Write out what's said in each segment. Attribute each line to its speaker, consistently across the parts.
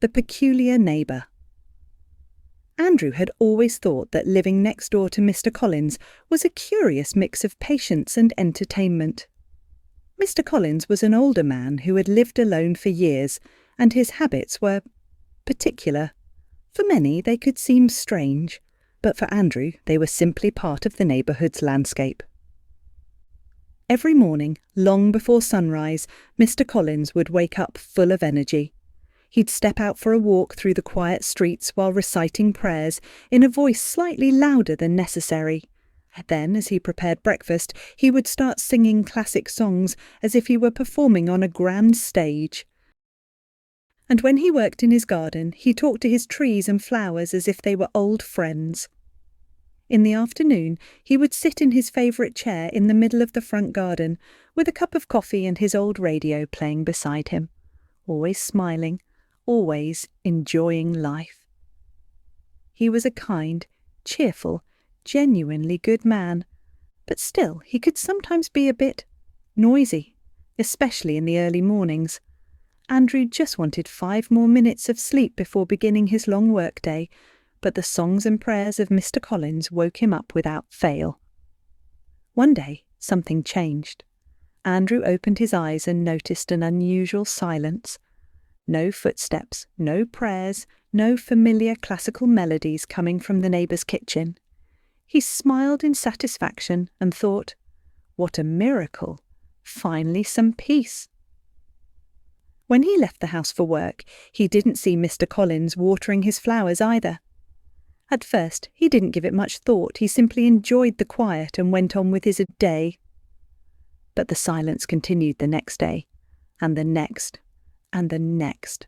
Speaker 1: The peculiar neighbour. Andrew had always thought that living next door to Mr. Collins was a curious mix of patience and entertainment. Mr. Collins was an older man who had lived alone for years, and his habits were particular. For many they could seem strange, but for Andrew they were simply part of the neighbourhood's landscape. Every morning, long before sunrise, Mr. Collins would wake up full of energy. He'd step out for a walk through the quiet streets while reciting prayers in a voice slightly louder than necessary. Then, as he prepared breakfast, he would start singing classic songs as if he were performing on a grand stage. And when he worked in his garden, he talked to his trees and flowers as if they were old friends. In the afternoon, he would sit in his favourite chair in the middle of the front garden, with a cup of coffee and his old radio playing beside him, always smiling, always enjoying life. He was a kind, cheerful, genuinely good man, but still he could sometimes be a bit noisy, especially in the early mornings. Andrew just wanted 5 more minutes of sleep before beginning his long workday, but the songs and prayers of Mr. Collins woke him up without fail. One day something changed. Andrew opened his eyes and noticed an unusual silence. No footsteps, no prayers, no familiar classical melodies coming from the neighbour's kitchen. He smiled in satisfaction and thought, "What a miracle! Finally some peace." When he left the house for work, he didn't see Mr. Collins watering his flowers either. At first, he didn't give it much thought. He simply enjoyed the quiet and went on with his day. But the silence continued the next day, and the next, and the next.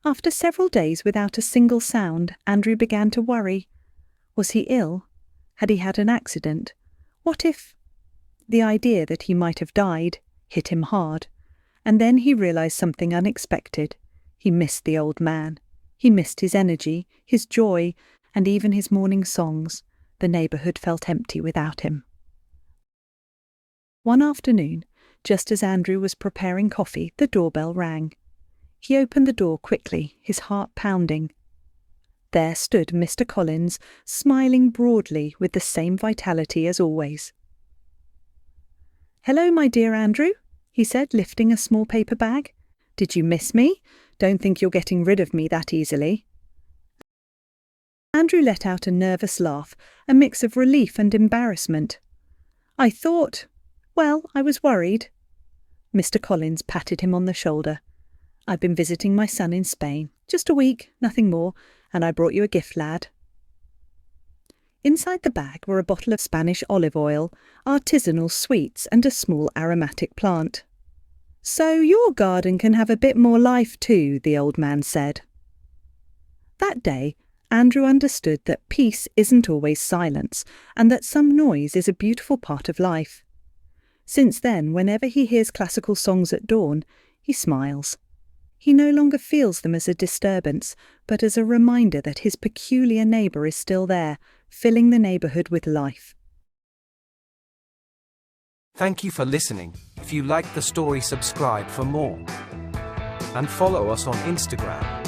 Speaker 1: After several days without a single sound, Andrew began to worry. Was he ill? Had he had an accident? What if... The idea that he might have died hit him hard, and then he realised something unexpected. He missed the old man. He missed his energy, his joy, and even his morning songs. The neighbourhood felt empty without him. One afternoon, just as Andrew was preparing coffee, the doorbell rang. He opened the door quickly, his heart pounding. There stood Mr. Collins, smiling broadly with the same vitality as always. "Hello, my dear Andrew," he said, lifting a small paper bag. "Did you miss me? Don't think you're getting rid of me that easily." Andrew let out a nervous laugh, a mix of relief and embarrassment. "I thought... Well, I was worried." Mr. Collins patted him on the shoulder. "I've been visiting my son in Spain. Just a week, nothing more, and I brought you a gift, lad." Inside the bag were a bottle of Spanish olive oil, artisanal sweets, and a small aromatic plant. "So your garden can have a bit more life too," the old man said. That day, Andrew understood that peace isn't always silence, and that some noise is a beautiful part of life. Since then, whenever he hears classical songs at dawn, he smiles. He no longer feels them as a disturbance, but as a reminder that his peculiar neighbour is still there, filling the neighbourhood with life.
Speaker 2: Thank you for listening. If you liked the story, subscribe for more. And follow us on Instagram.